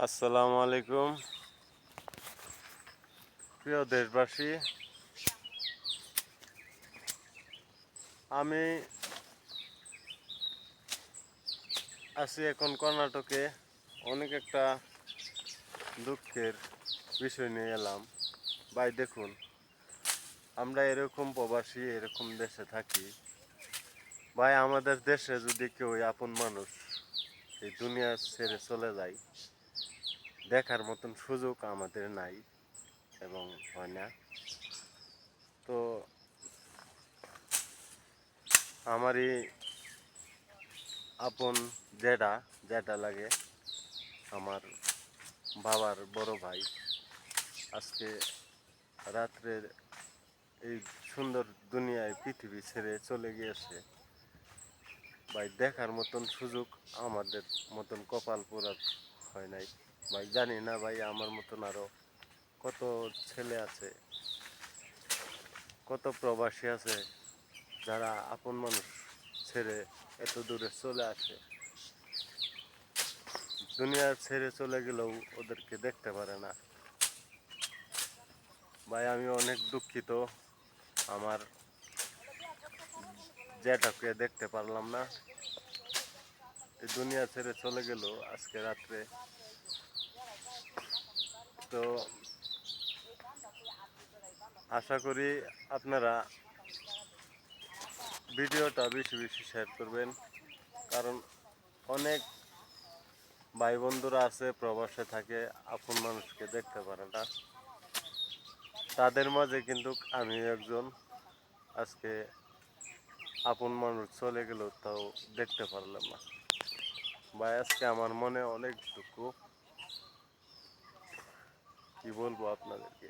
আসসালামু আলাইকুম প্রিয় দেশবাসী। আমি আছি এখন কর্ণাটকে। অনেক একটা দুঃখের বিষয় নিয়ে এলাম। ভাই দেখুন, আমরা এরকম প্রবাসী, এরকম দেশে থাকি। ভাই আমাদের দেশে যদি কেউ আপন মানুষ এই দুনিয়া ছেড়ে চলে যায়, দেখার মতন সুযোগ আমাদের নাই এবং হয় না। তো আমারই আপন যেটা লাগে, আমার বাবার বড় ভাই আজকে রাত্রের এই সুন্দর দুনিয়ায় পৃথিবী ছেড়ে চলে গিয়েছে। ভাই দেখার মতন সুযোগ আমাদের মতন কপাল পোড়া হয় নাই। ভাই জানি না ভাই আমার মতন আরো কত ছেলে আছে, কত প্রবাসী আছে যারা আপন মানুষ ছেড়ে এত দূরে চলে আসে। দুনিয়া ছেড়ে চলে গেলেও ওদেরকে দেখতে পারে না। ভাই আমি অনেক দুঃখিত, আমার যেটাকে দেখতে পারলাম না, এই দুনিয়া ছেড়ে চলে গেল আজকে রাত্রে। তো আশা করি আপনারা ভিডিওটা বেশি বেশি শেয়ার করবেন, কারণ অনেক ভাই বন্ধুরা আছে প্রবাসে থাকে, আপন মানুষকে দেখতে পারে না। তাদের মাঝে কিন্তু আমি একজন। আজকে আপন মানুষ চলে গেল তাও দেখতে পারলাম না। ভাই আজকে আমার মনে অনেক দুঃখ, কি বলবো আপনাদেরকে।